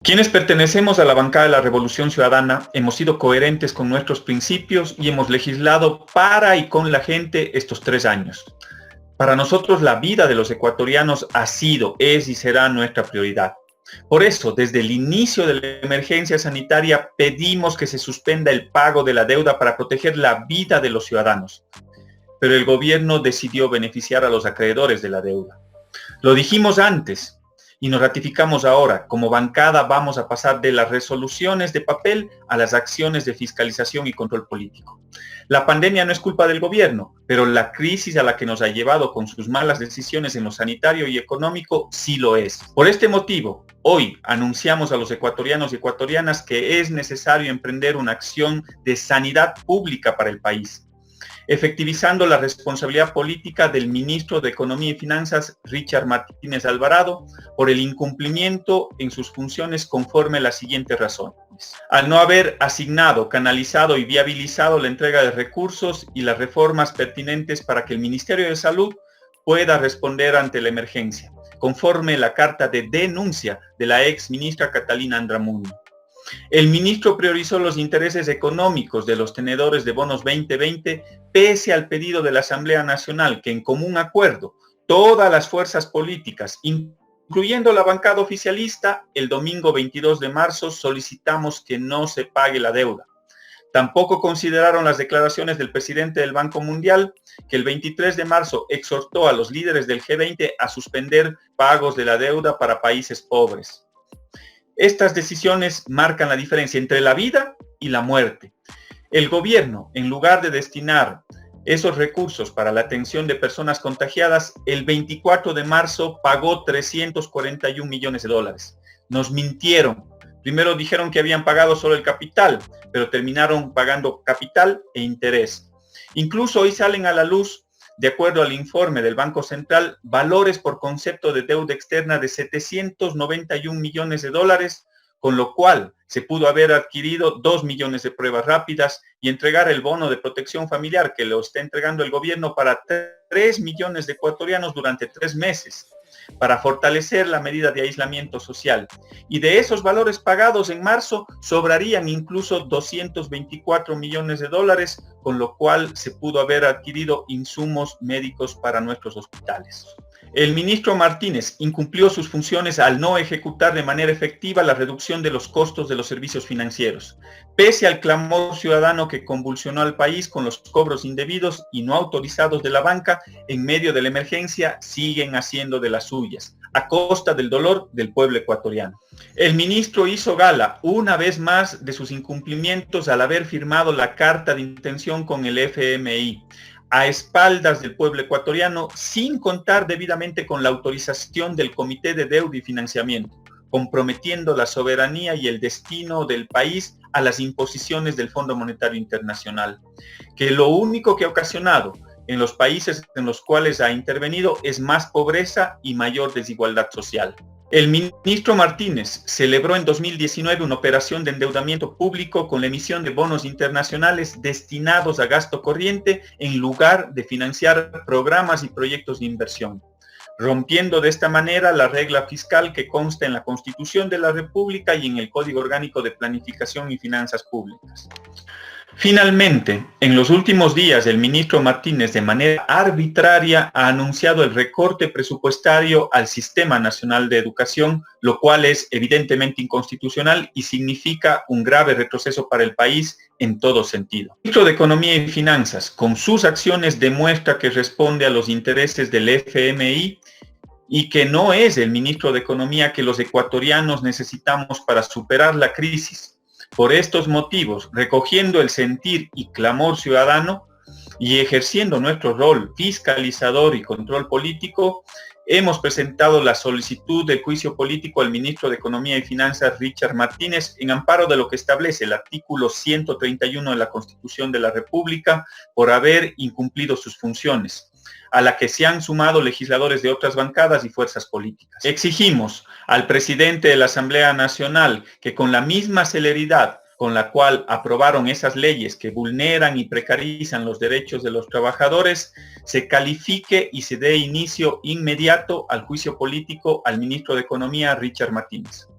Quienes pertenecemos a la bancada de la Revolución Ciudadana hemos sido coherentes con nuestros principios y hemos legislado para y con la gente estos 3 años. Para nosotros la vida de los ecuatorianos ha sido, es y será nuestra prioridad. Por eso, desde el inicio de la emergencia sanitaria pedimos que se suspenda el pago de la deuda para proteger la vida de los ciudadanos. Pero el gobierno decidió beneficiar a los acreedores de la deuda. Lo dijimos antes y nos ratificamos ahora. Como bancada vamos a pasar de las resoluciones de papel a las acciones de fiscalización y control político. La pandemia no es culpa del gobierno, pero la crisis a la que nos ha llevado con sus malas decisiones en lo sanitario y económico sí lo es. Por este motivo, hoy anunciamos a los ecuatorianos y ecuatorianas que es necesario emprender una acción de sanidad pública para el país, efectivizando la responsabilidad política del ministro de Economía y Finanzas, Richard Martínez Alvarado, por el incumplimiento en sus funciones conforme a las siguientes razones. Al no haber asignado, canalizado y viabilizado la entrega de recursos y las reformas pertinentes para que el Ministerio de Salud pueda responder ante la emergencia, conforme la carta de denuncia de la ex ministra Catalina Andramuño. El ministro priorizó los intereses económicos de los tenedores de bonos 2020 pese al pedido de la Asamblea Nacional que en común acuerdo todas las fuerzas políticas, incluyendo la bancada oficialista, el domingo 22 de marzo solicitamos que no se pague la deuda. Tampoco consideraron las declaraciones del presidente del Banco Mundial, que el 23 de marzo exhortó a los líderes del G20 a suspender pagos de la deuda para países pobres. Estas decisiones marcan la diferencia entre la vida y la muerte. El gobierno, en lugar de destinar esos recursos para la atención de personas contagiadas, el 24 de marzo pagó 341 millones de dólares. Nos mintieron. Primero dijeron que habían pagado solo el capital, pero terminaron pagando capital e interés. Incluso hoy salen a la luz, de acuerdo al informe del Banco Central, valores por concepto de deuda externa de 791 millones de dólares, con lo cual se pudo haber adquirido 2 millones de pruebas rápidas y entregar el bono de protección familiar que lo está entregando el gobierno para 3 millones de ecuatorianos durante 3 meses, para fortalecer la medida de aislamiento social. Y de esos valores pagados en marzo, sobrarían incluso 224 millones de dólares, con lo cual se pudo haber adquirido insumos médicos para nuestros hospitales. El ministro Martínez incumplió sus funciones al no ejecutar de manera efectiva la reducción de los costos de los servicios financieros, pese al clamor ciudadano que convulsionó al país con los cobros indebidos y no autorizados de la banca. En medio de la emergencia siguen haciendo de las suyas, a costa del dolor del pueblo ecuatoriano. El ministro hizo gala una vez más de sus incumplimientos al haber firmado la carta de intención con el FMI, a espaldas del pueblo ecuatoriano, sin contar debidamente con la autorización del Comité de Deuda y Financiamiento, comprometiendo la soberanía y el destino del país a las imposiciones del Fondo Monetario Internacional, que lo único que ha ocasionado en los países en los cuales ha intervenido es más pobreza y mayor desigualdad social. El ministro Martínez celebró en 2019 una operación de endeudamiento público con la emisión de bonos internacionales destinados a gasto corriente en lugar de financiar programas y proyectos de inversión, rompiendo de esta manera la regla fiscal que consta en la Constitución de la República y en el Código Orgánico de Planificación y Finanzas Públicas. Finalmente, en los últimos días, el ministro Martínez, de manera arbitraria, ha anunciado el recorte presupuestario al Sistema Nacional de Educación, lo cual es evidentemente inconstitucional y significa un grave retroceso para el país en todo sentido. El ministro de Economía y Finanzas, con sus acciones, demuestra que responde a los intereses del FMI y que no es el ministro de Economía que los ecuatorianos necesitamos para superar la crisis. Por estos motivos, recogiendo el sentir y clamor ciudadano y ejerciendo nuestro rol fiscalizador y control político, hemos presentado la solicitud de juicio político al ministro de Economía y Finanzas, Richard Martínez, en amparo de lo que establece el artículo 131 de la Constitución de la República por haber incumplido sus funciones, a la que se han sumado legisladores de otras bancadas y fuerzas políticas. Exigimos al presidente de la Asamblea Nacional que con la misma celeridad con la cual aprobaron esas leyes que vulneran y precarizan los derechos de los trabajadores, se califique y se dé inicio inmediato al juicio político al ministro de Economía, Richard Martínez.